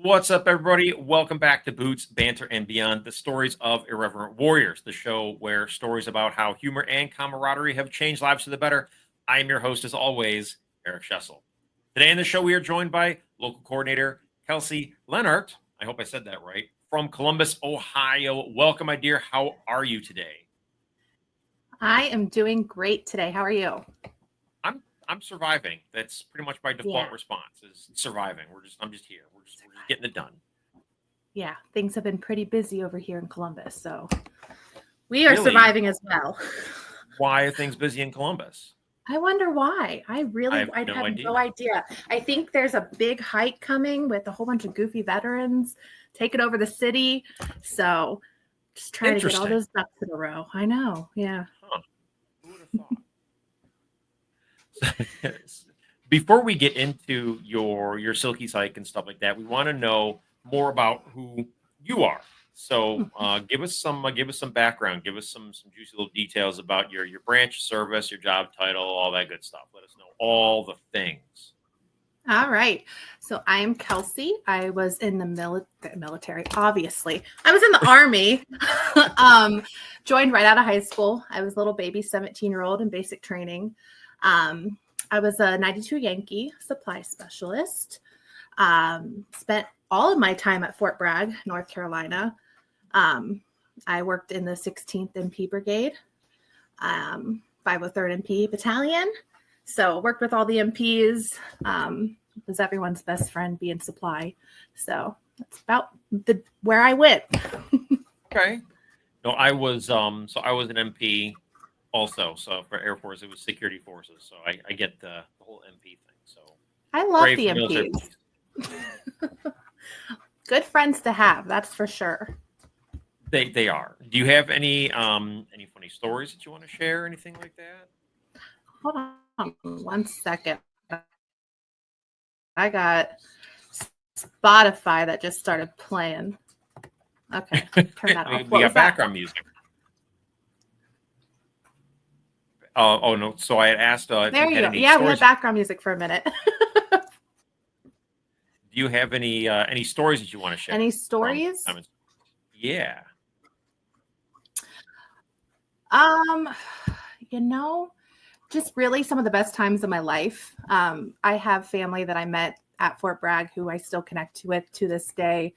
What's up, everybody? Welcome back to Boots, Banter, and Beyond, the stories of Irreverent Warriors, the show where stories about how humor and camaraderie have changed lives for the better. I am your host, as always, Eric Schessel. Today in the show, we are joined by Local Coordinator Kelsey Lenhart. I hope I said that right. From Columbus, Ohio. Welcome, my dear. How are you today? I am doing great today. How are you? I'm surviving. That's pretty much my default response is surviving. I'm just here. We're just getting it done. Yeah, things have been pretty busy over here in Columbus, so we are surviving as well. Why are things busy in Columbus? I wonder why. I have no idea. I think there's a big hike coming with a whole bunch of goofy veterans taking over the city. So just trying to get all those ducks in a row. I know. Yeah. Huh. Who would have thought? Before we get into your Silkies hike and stuff like that, we want to know more about who you are. So give us some background, give us some juicy little details about your branch service, your job title, all that good stuff. Let us know all the things. All right. So I'm Kelsey. I was in the military, obviously. I was in the Army, joined right out of high school. I was a little baby 17-year-old in basic training. I was a 92 Yankee supply specialist. Spent all of my time at Fort Bragg, North Carolina. I worked in the 16th MP Brigade, 503rd MP Battalion. So worked with all the MPs. Was everyone's best friend being supply. So that's about where I went. Okay. No, I was an MP. Also, so for Air Force, it was security forces. So I get the whole MP thing. So I love the MPs. Good friends to have, that's for sure. They are. Do you have any funny stories that you want to share? Anything like that? Hold on 1 second. I got Spotify that just started playing. Okay, turn that off. We got background music. Oh no! So I had asked. There you go. Yeah, we had background music for a minute. Do you have any stories that you want to share? Any stories? Yeah. Just really some of the best times of my life. I have family that I met at Fort Bragg who I still connect with to this day.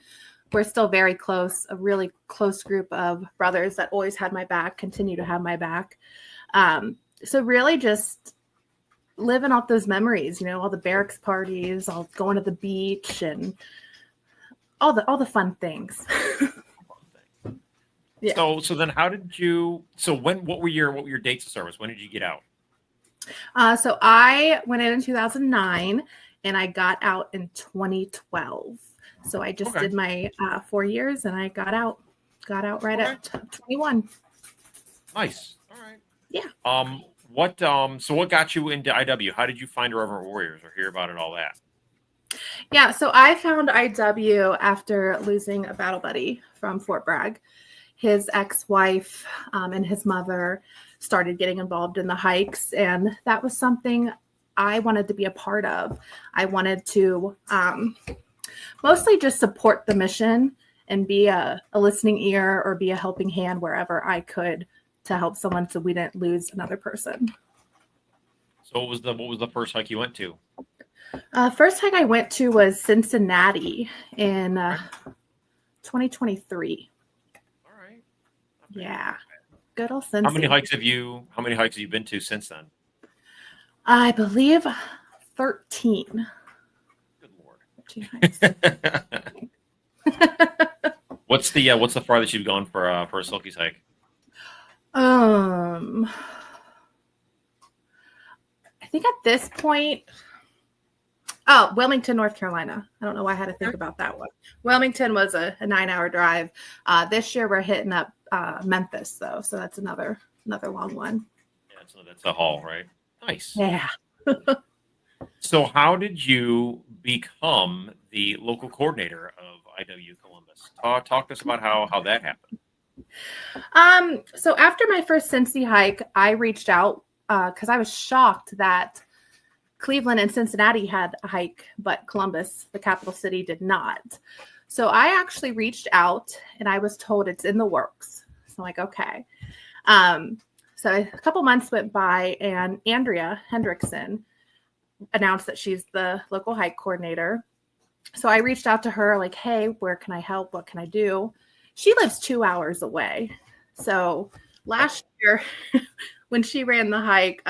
We're still very close, a really close group of brothers that always had my back, continue to have my back. So really just living off those memories, all the barracks parties, all going to the beach and all the fun things. Yeah. So then how did you, what were your dates of service? When did you get out? So I went in 2009 and I got out in 2012. So I just did my 4 years and I got out right at 21. Nice. All right. Yeah. What got you into IW? How did you find Irreverent Warriors or hear about it, all that? Yeah, so I found IW after losing a battle buddy from Fort Bragg. His ex-wife and his mother started getting involved in the hikes, and that was something I wanted to be a part of. I wanted to mostly just support the mission and be a listening ear or be a helping hand wherever I could to help someone so we didn't lose another person. So what was the first hike you went to? First hike I went to was Cincinnati in 2023. All right. Yeah. Good old Cincinnati. How many hikes have you been to since then? I believe 13. Good Lord. 13 hikes. What's the farthest you've gone for a Silkies hike? I think at this point, Wilmington, North Carolina. I don't know why I had to think about that one. Wilmington was a 9-hour drive. This year we're hitting up Memphis though, so that's another long one. Yeah, so that's a haul, right? Nice. Yeah. So how did you become the local coordinator of IW Columbus? Talk to us about how that happened. So after my first Cincy hike, I reached out because I was shocked that Cleveland and Cincinnati had a hike, but Columbus, the capital city, did not. So I actually reached out and I was told it's in the works. So I'm like, okay. So a couple months went by and Andrea Hendrickson announced that she's the local hike coordinator. So I reached out to her like, hey, where can I help? What can I do? She lives 2 hours away. So last year when she ran the hike,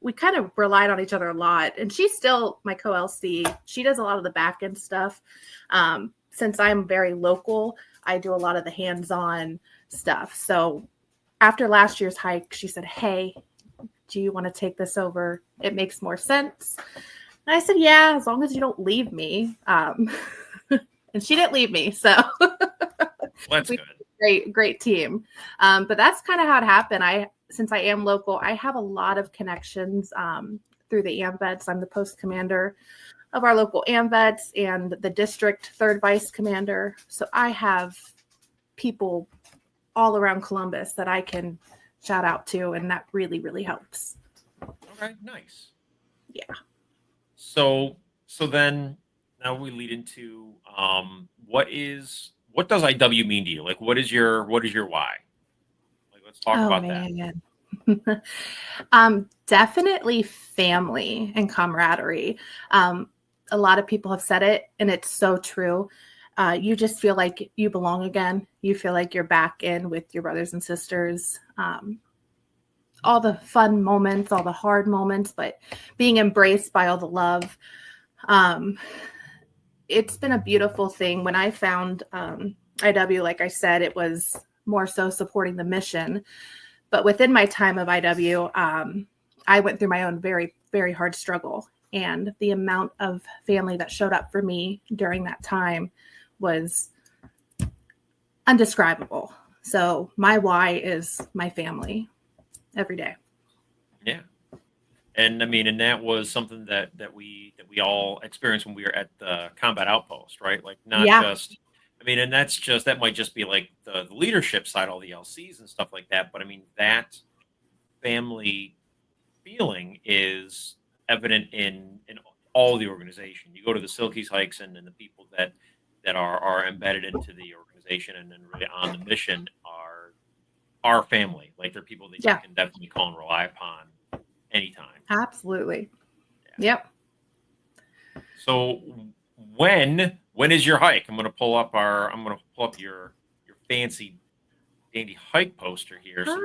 we kind of relied on each other a lot. And she's still my co-LC. She does a lot of the back end stuff. Since I'm very local, I do a lot of the hands-on stuff. So after last year's hike, she said, hey, do you want to take this over? It makes more sense. And I said, yeah, as long as you don't leave me. And she didn't leave me. So that's good. Great team. But that's kind of how it happened. Since I am local, I have a lot of connections through the AMVETs. I'm the post commander of our local AMVETs and the district third vice commander. So I have people all around Columbus that I can shout out to, and that really, really helps. Okay, nice. Yeah. So then now we lead into what does IW mean to you? Like what is your why? Like let's talk about that. Definitely family and camaraderie. A lot of people have said it, and it's so true. You just feel like you belong again. You feel like you're back in with your brothers and sisters. All the fun moments, all the hard moments, but being embraced by all the love. It's been a beautiful thing. When I found IW, like I said, it was more so supporting the mission. But within my time of IW, I went through my own very, very hard struggle. And the amount of family that showed up for me during that time was undescribable. So my why is my family every day. Yeah. And I mean, and that was something that we all experienced when we were at the combat outpost, right? Like not just, I mean, and that might just be like the leadership side, all the LCs and stuff like that. But I mean, that family feeling is evident in all the organization. You go to the Silkies hikes and the people that are embedded into the organization and then really on the mission are our family. Like they're people that you can definitely call and rely upon anytime. Absolutely. Yeah. Yep. So when is your hike? I'm gonna pull up your fancy dandy hike poster here. So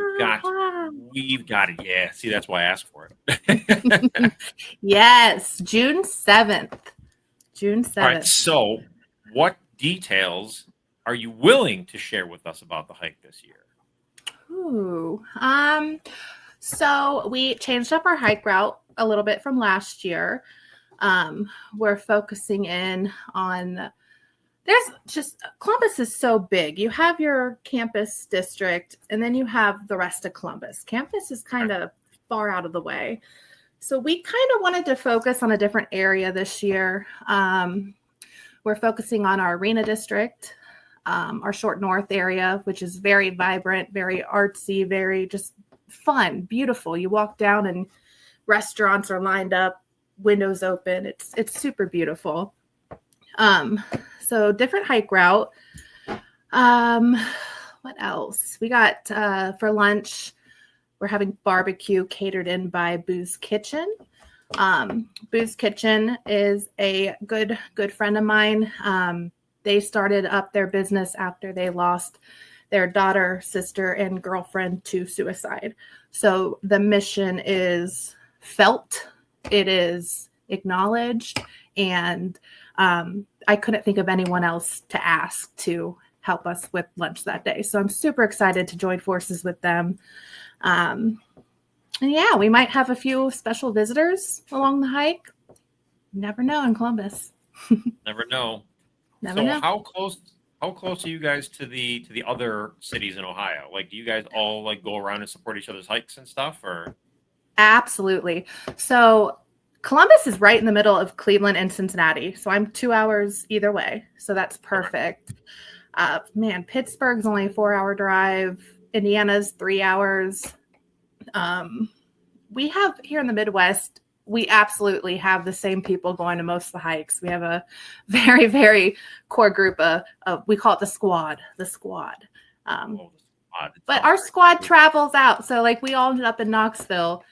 we've got it. Yeah. See, that's why I asked for it. Yes, June 7th. June 7th. All right. So what details are you willing to share with us about the hike this year? Ooh. So we changed up our hike route a little bit from last year. We're focusing in on Columbus is so big. You have your campus district, and then you have the rest of Columbus. Campus is kind of far out of the way. So we kind of wanted to focus on a different area this year. We're focusing on our arena district, our Short North area, which is very vibrant, very artsy, very just fun, beautiful. You walk down and restaurants are lined up, windows open. It's super beautiful. So different hike route. What else? We got for lunch, we're having barbecue catered in by Boo's Kitchen. Boo's Kitchen is a good friend of mine. They started up their business after they lost their daughter, sister, and girlfriend to suicide. So the mission is felt, it is acknowledged, and I couldn't think of anyone else to ask to help us with lunch that day. So I'm super excited to join forces with them. And yeah, we might have a few special visitors along the hike. Never know in Columbus. Never know. Never know. How close are you guys to the other cities in Ohio? Like, do you guys all like go around and support each other's hikes and stuff, or? Absolutely. So Columbus is right in the middle of Cleveland and Cincinnati. So I'm 2 hours either way. So that's perfect. Pittsburgh's only a 4-hour drive. Indiana's 3 hours. We have here in the Midwest we absolutely have the same people going to most of the hikes. We have a very, very core group of we call it the squad. But our squad travels out. So like we all ended up in Knoxville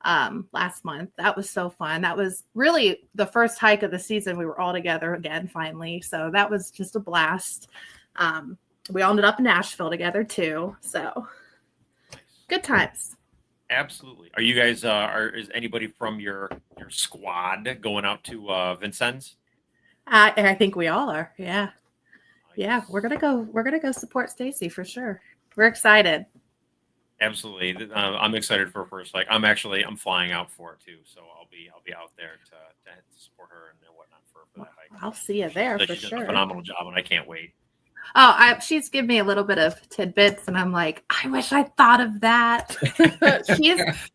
last month. That was so fun. That was really the first hike of the season. We were all together again, finally. So that was just a blast. We all ended up in Nashville together too. So good times. Absolutely. Are you guys, is anybody from your squad going out to Vincennes? I think we all are. Yeah. Nice. Yeah. We're going to go support Stacy for sure. We're excited. Absolutely. I'm excited for her first hike. I'm flying out for it too. So I'll be out there to support her and whatnot for that hike. I'll see you there for She sure. does a phenomenal job and I can't wait. Oh, she's given me a little bit of tidbits and I'm like, I wish I thought of that.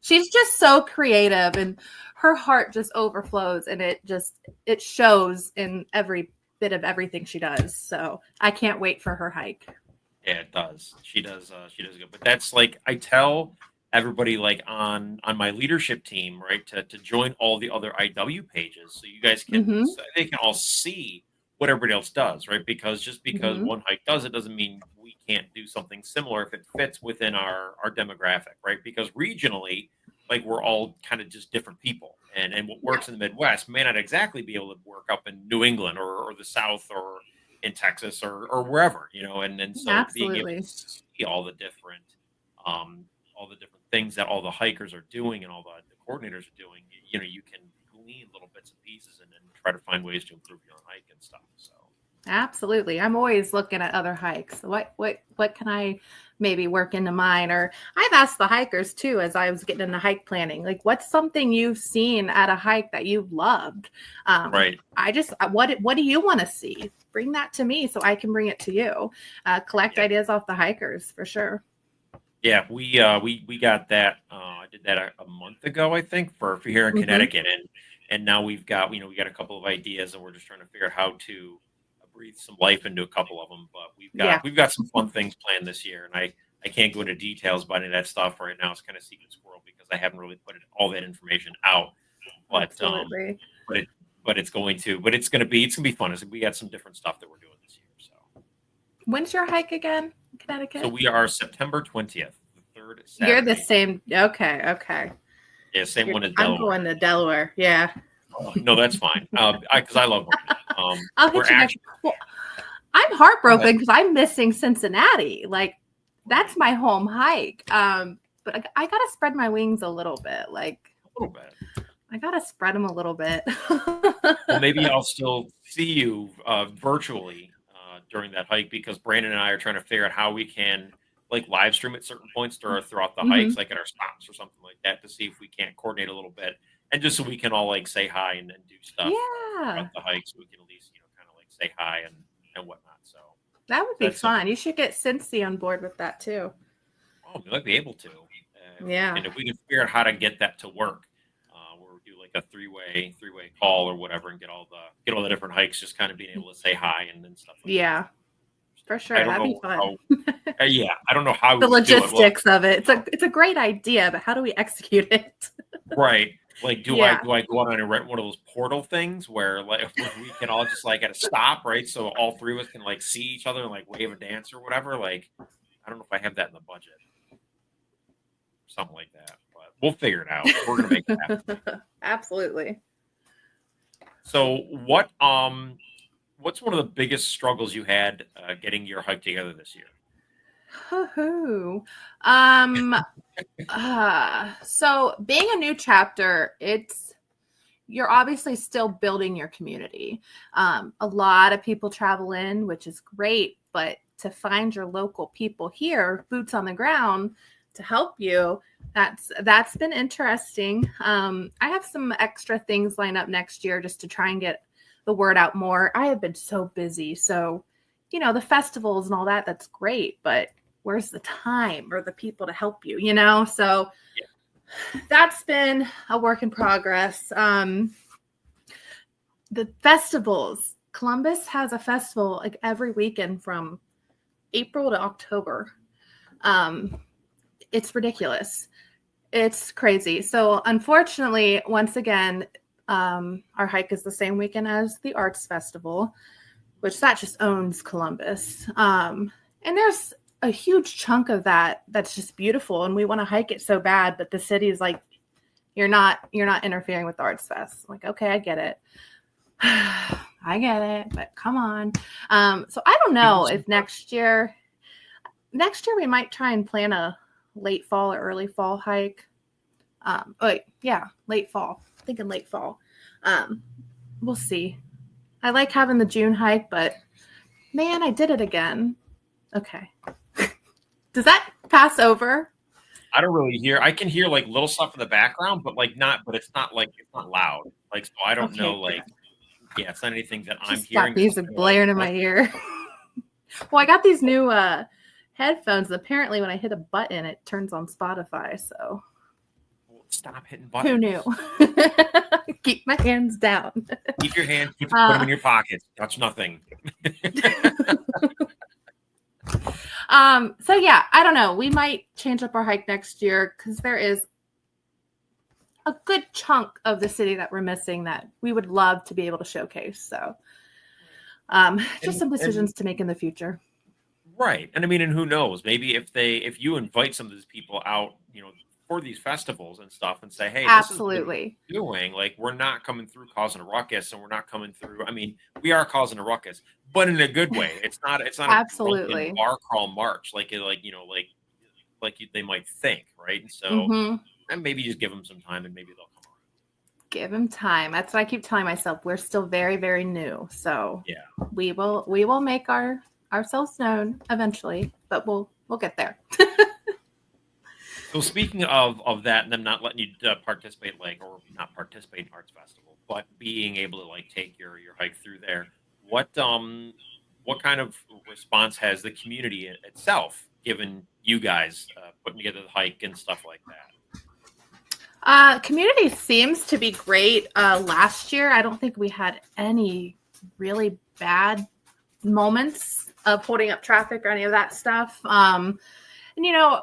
she's just so creative and her heart just overflows and it shows in every bit of everything she does. So I can't wait for her hike. Yeah, it does. She does good. But that's like I tell everybody like on my leadership team, right, to join all the other IW pages so you guys can so they can all see what everybody else does, right? Because just because one hike does it doesn't mean we can't do something similar if it fits within our demographic, right? Because regionally, like we're all kind of just different people. And what works in the Midwest may not exactly be able to work up in New England or the South or in Texas or wherever, and so Absolutely. being able to see all the different things that all the hikers are doing and all the coordinators are doing, you can glean little bits and pieces and then try to find ways to improve your own hike and stuff. So absolutely. I'm always looking at other hikes. What can I maybe work into mine? Or I've asked the hikers too, as I was getting into hike planning, like what's something you've seen at a hike that you've loved? Right. What do you want to see? Bring that to me so I can bring it to you. Collect ideas off the hikers for sure. Yeah, we got that. I did that a month ago, I think, for here in Connecticut, and now we got a couple of ideas, and we're just trying to figure out how to breathe some life into a couple of them. But we've got some fun things planned this year, and I can't go into details about any of that stuff right now. It's kind of secret squirrel because I haven't really put all that information out. But it's going to be fun. We got some different stuff that we're doing this year. So when's your hike again, Connecticut? So we are September 20th, the third Saturday. You're the same. Okay. Yeah, same one as Delaware. I'm going to Delaware. Yeah. Oh, no, that's fine. Because I love Vermont. I'll hit you next. Well, I'm heartbroken because I'm missing Cincinnati. Like that's my home hike. But I gotta spread my wings a little bit. Like a little bit. I gotta spread them a little bit. Well, maybe I'll still see you virtually during that hike because Brandon and I are trying to figure out how we can like live stream at certain points throughout the hikes, like at our stops or something like that, to see if we can't coordinate a little bit, and just so we can all like say hi and do stuff throughout the hike, so we can at least kind of like say hi and whatnot. So that would be fun. You should get Cincy on board with that too. Oh, we might be able to. Yeah. And if we can figure out how to get that to work, we'll do like a three-way call or whatever, and get all the different hikes, just kind of being able to say hi and stuff like that. For sure. That'd be fun. I don't know how the logistics of it. It's a great idea, but how do we execute it? Right. Like, do I go out and rent one of those portal things where like we can all just like at a stop, right? So all three of us can like see each other and like wave a dance or whatever. Like, I don't know if I have that in the budget. Something like that. But we'll figure it out. We're gonna make it happen. Absolutely. So what's one of the biggest struggles you had getting your hike together this year? So being a new chapter, you're obviously still building your community. A lot of people travel in, which is great, but to find your local people here, boots on the ground, to help you, that's been interesting. I have some extra things lined up next year just to try and get the word out more. I have been so busy. So, the festivals and all that, that's great, but where's the time or the people to help you, So that's been a work in progress. The festivals, Columbus has a festival like every weekend from April to October. It's ridiculous. It's crazy. So unfortunately, once again, our hike is the same weekend as the Arts Festival, which that just owns Columbus. And there's a huge chunk of that that's just beautiful, and we want to hike it so bad, but the city is like, you're not interfering with the Arts Fest. I'm like, okay, I get it. I get it, but come on. So I don't know if next year we might try and plan a late fall or early fall hike. Late fall. Thinking late fall. We'll see. I like having the June hike, but man, I did it again. Okay. Does that pass over? I don't really hear. I can hear like little stuff in the background, but it's not loud. Like, so I don't know. Like, yeah, it's not anything that I'm hearing. Got music blaring in my ear. Well, I got these new headphones. Apparently, when I hit a button, it turns on Spotify. So stop hitting buttons. Who knew? Keep my hands down. Keep your hands. Put them in your pockets. Touch nothing. So yeah, I don't know. We might change up our hike next year because there is a good chunk of the city that we're missing that we would love to be able to showcase. So just some decisions to make in the future. Right. And I mean, and who knows, maybe if you invite some of these people out, for these festivals and stuff and say, hey, absolutely, this is what we're doing. Like, we're not coming through causing a ruckus, and we're not coming through. I mean, we are causing a ruckus, but in a good way. It's not absolutely a bar crawl march like they might think, right? And so and maybe just give them some time, and maybe they'll come around. Give them time. That's what I keep telling myself. We're still very, very new, so yeah, we will make ourselves known eventually, but we'll get there. So speaking of that, and them not letting you participate, or not participate in Arts Festival, but being able to take your hike through there, what kind of response has the community itself given you guys putting together the hike and stuff like that? Community seems to be great. Last year, I don't think we had any really bad moments of holding up traffic or any of that stuff. And,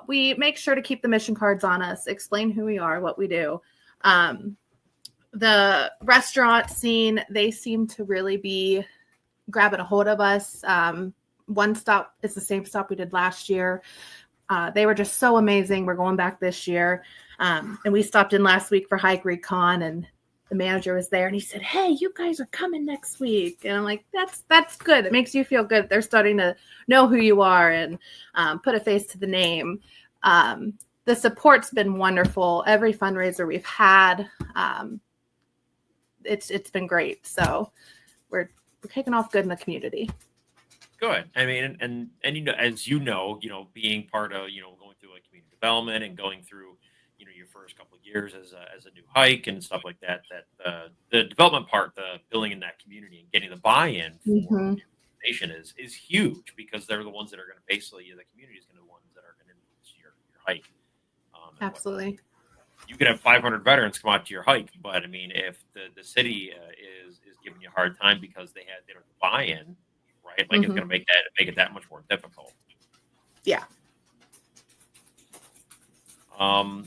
we make sure to keep the mission cards on us, explain who we are, what we do. The restaurant scene, they seem to really be grabbing a hold of us. One stop is the same stop we did last year. They were just so amazing. We're going back this year. And we stopped in last week for Hike Recon, and the manager was there, and he said, hey, you guys are coming next week. And I'm like, that's good. It makes you feel good. They're starting to know who you are and put a face to the name. The support's been wonderful. Every fundraiser we've had, it's been great. So we're kicking off good in the community. Good. I mean, and as being part of, going through community development and going through, your first couple of years as a new hike and stuff like that, the development part, the building in that community and getting the buy-in for the organization is huge, because they're the ones that are going to basically, the community is going to be the ones that are going to influence your hike. Absolutely. You could have 500 veterans come out to your hike, but I mean, if the city is giving you a hard time because they don't have the buy-in, right? It's going to make it that much more difficult. Yeah. So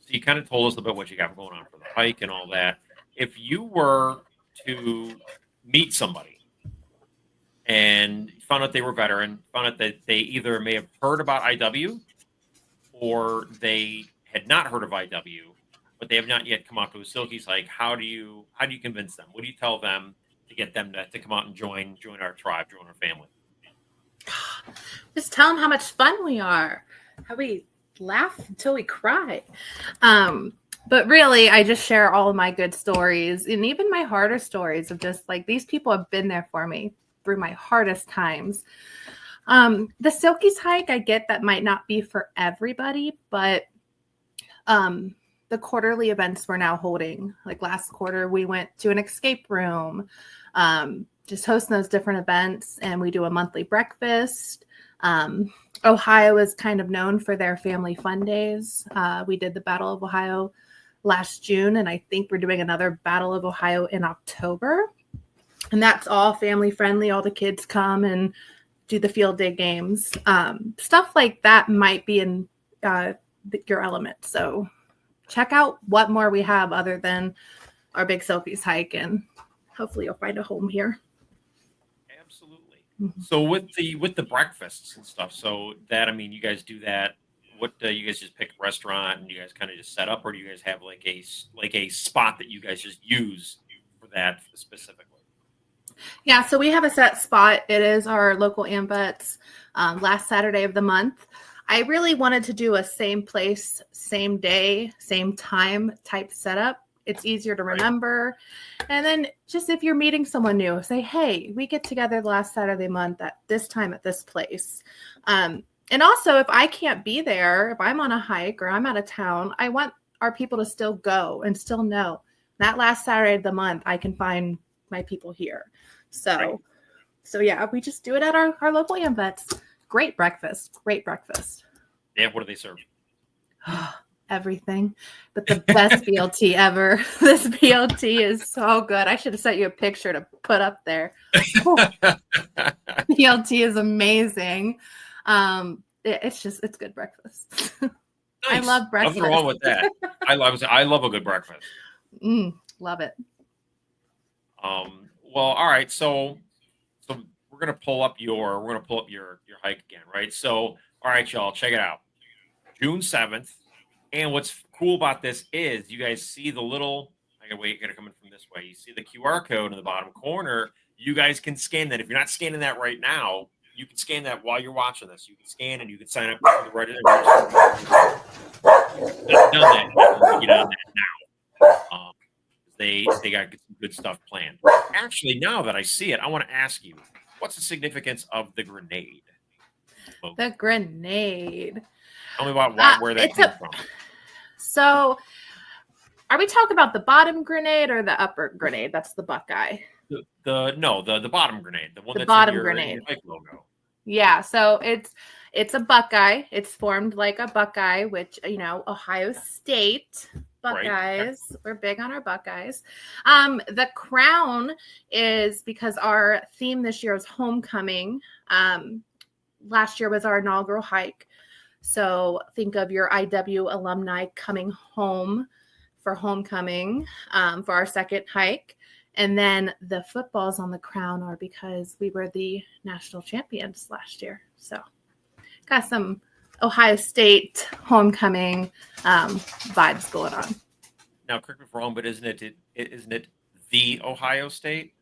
you kind of told us a bit what you got going on for the hike and all that. If you were to meet somebody and found out they were veteran, found out that they either may have heard about IW or they had not heard of IW, but they have not yet come out to a Silkies hike, how do you convince them? What do you tell them to get them to come out and join our tribe, join our family? Just tell them how much fun we are, how we laugh until we cry. But really, I just share all of my good stories and even my harder stories of just these people have been there for me through my hardest times. The Silkies hike, I get that might not be for everybody, but the quarterly events we're now holding, last quarter, we went to an escape room, just hosting those different events, and we do a monthly breakfast. Ohio is kind of known for their family fun days. We did the Battle of Ohio last June, and I think we're doing another Battle of Ohio in October. And that's all family friendly. All the kids come and do the field day games. Stuff like that might be in your element. So check out what more we have other than our big Silkies hike, and hopefully you'll find a home here. Absolutely. Mhm. So with the breakfasts and stuff, so that, I mean, you guys do that. What you guys just pick a restaurant and you guys kind of just set up, or do you guys have like a spot that you guys just use for that specifically? Yeah, so we have a set spot. It is our local AMVETS last Saturday of the month. I really wanted to do a same place, same day, same time type setup. It's easier to remember. And then just if you're meeting someone new, say, hey, we get together last Saturday month at this time at this place. And also, if I can't be there, if I'm on a hike or I'm out of town, I want our people to still go and still know that last Saturday of the month, I can find my people here. So yeah, we just do it at our local AMVETS. Great breakfast. Yeah, what do they serve? Everything, but the best BLT ever. This BLT is so good. I should have sent you a picture to put up there. BLT is amazing. It's good breakfast. Nice. I love breakfast. Nothing wrong with that. I love a good breakfast. Love it. Well, all right. So we're gonna pull up your hike again, right? So, all right, y'all, check it out. June 7th. And what's cool about this is you guys see the little, I gotta come in from this way. You see the QR code in the bottom corner. You guys can scan that. If you're not scanning that right now, you can scan that while you're watching this. You can scan and you can sign up for the Reddit. Done that. Get on that now. They got some good stuff planned. Actually, now that I see it, I want to ask you, what's the significance of the grenade? The grenade. Tell me about where that came from. So, are we talking about the bottom grenade or the upper grenade? That's the Buckeye. The bottom grenade, the one the that's bottom in your grenade hike logo. Yeah, so it's a Buckeye. It's formed like a Buckeye, which Ohio State Buckeyes. Right. We're big on our Buckeyes. The crown is because our theme this year is homecoming. Last year was our inaugural hike. So think of your IW alumni coming home for homecoming for our second hike. And then the footballs on the crown are because we were the national champions last year. So got some Ohio State homecoming vibes going on. Now, correct me if I'm wrong, but isn't it the Ohio State?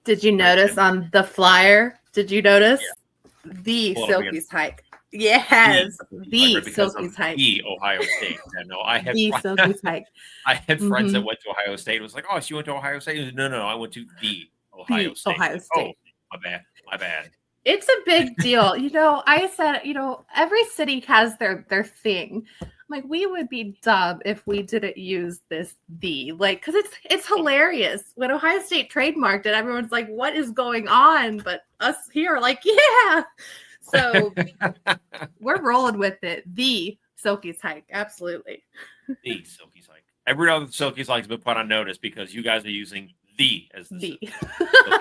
Did you notice on the flyer? Did you notice the Silkies Hike? Yes, the Silkies Hike. The Ohio State. Yeah, no, I had the Silkies Hike. I had friends that went to Ohio State. It was like, oh, so you went to Ohio State? No, I went to the Ohio State. Ohio State. Oh, my bad. It's a big deal. I said, every city has their thing. I'm like, we would be dumb if we didn't use this because it's hilarious. When Ohio State trademarked it, everyone's like, what is going on? But us here are like, yeah. So we're rolling with it. The Silkies Hike. Absolutely. The Silkies Hike. Every other Silkies Hike has been put on notice because you guys are using the as the Silkies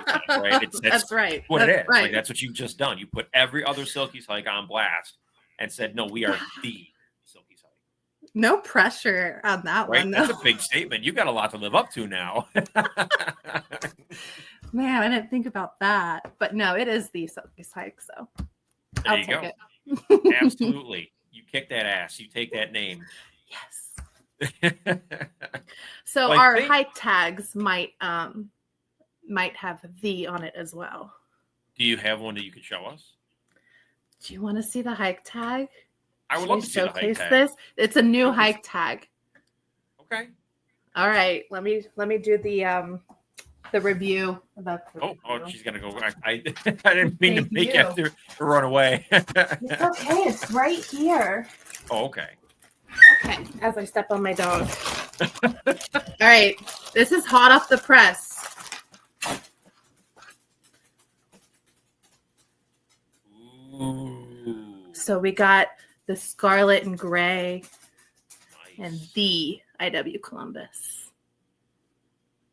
Hike, right? That's right. What that's it is. Right. Like, that's what you've just done. You put every other Silkies Hike on blast and said, no, we are the Silkies Hike. No pressure on that right? one. That's a big statement. You got a lot to live up to now. Man, I didn't think about that. But no, it is the Silkies Hike, so there you go. Absolutely. You kick that ass. You take that name. Yes. So our hike tags might have the on it as well. Do you have one that you could show us? Do you want to see the hike tag? I would love to see the hike tag. This? It's a new hike tag. Okay. All right. Let me do the review. Oh, she's gonna go. I didn't mean to make you run away. It's okay. It's right here. Oh, okay. Okay. As I step on my dog. All right. This is hot off the press. Ooh. So we got the scarlet and gray, Nice. and the IW Columbus.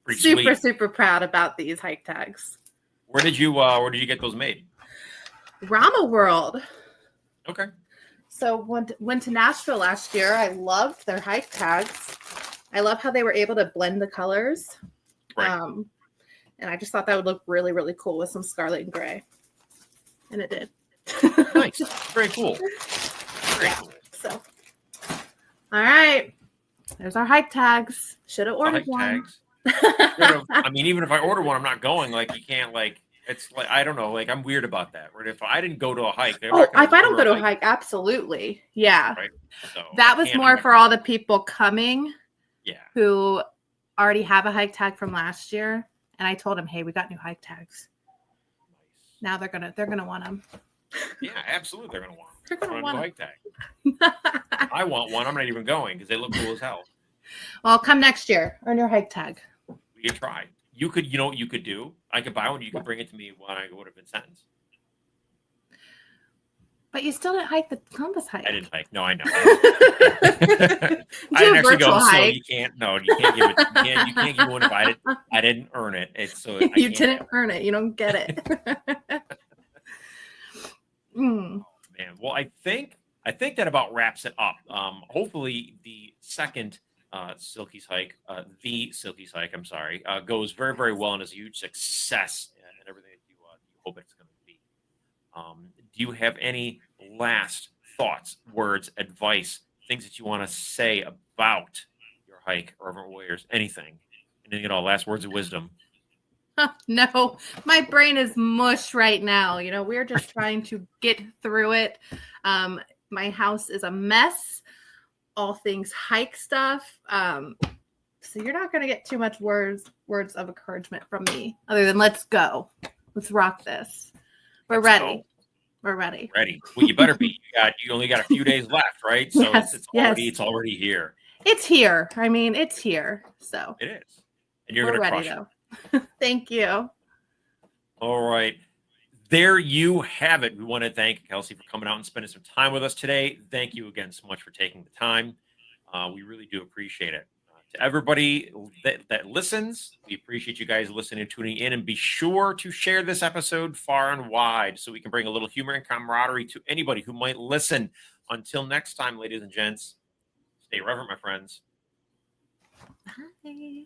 Pretty Super sweet. proud about these hike tags. Where did you get those made? Rama World. Okay. So went to Nashville last year. I loved their hike tags. I love how they were able to blend the colors. Right. And I just thought that would look really, really cool with some scarlet and gray. And it did. Nice. Very cool. Very Yeah. cool. So, all right. There's our hike tags. Should have ordered Hike one. tags. I mean, even if I order one, I'm not going. Like, you can't, like, it's like, I don't know. Like, I'm weird about that. Right? If I didn't go to a hike, If I don't go to a hike, absolutely. Yeah. Right. So that was more for all the people coming. Yeah. Who already have a hike tag from last year. And I told them, hey, we got new hike tags. Nice. Now they're gonna want them. Yeah, absolutely. They're gonna want them. They're gonna want a hike tag. I want one. I'm not even going because they look cool as hell. Well, come next year. Earn your hike tag. We could try. You could, you know what you could do? I could buy one. You could bring it to me when I go to Vincennes. But you still didn't hike the Columbus hike. I didn't hike. No, I know. I didn't actually go. Hike. So you can't. No, you can't give it. You can't give one if I didn't earn it. It's so you didn't earn it. You don't get it. Oh, man. Well, I think that about wraps it up. Hopefully, the second Silkies hike, I'm sorry, goes very, very well and is a huge success and everything that you hope it's going to be. Do you have any last thoughts, words, advice, things that you want to say about your hike, Irreverent Warriors? Anything at all? Last words of wisdom. No, my brain is mush right now. You know, we're just trying to get through it. My house is a mess. All things hike stuff. So you're not going to get too much words of encouragement from me other than let's go. Let's rock this. We're ready. Go. We're ready. Well, you better be. You only got a few days left, right? So Yes, it's already here. It's here. I mean, it's here. So it is. And you're going to crush it. Thank you. All right. There you have it. We want to thank Kelsey for coming out and spending some time with us today. Thank you again so much for taking the time. We really do appreciate it. To everybody that listens, we appreciate you guys listening and tuning in. And be sure to share this episode far and wide so we can bring a little humor and camaraderie to anybody who might listen. Until next time, ladies and gents, stay reverent, my friends. Bye.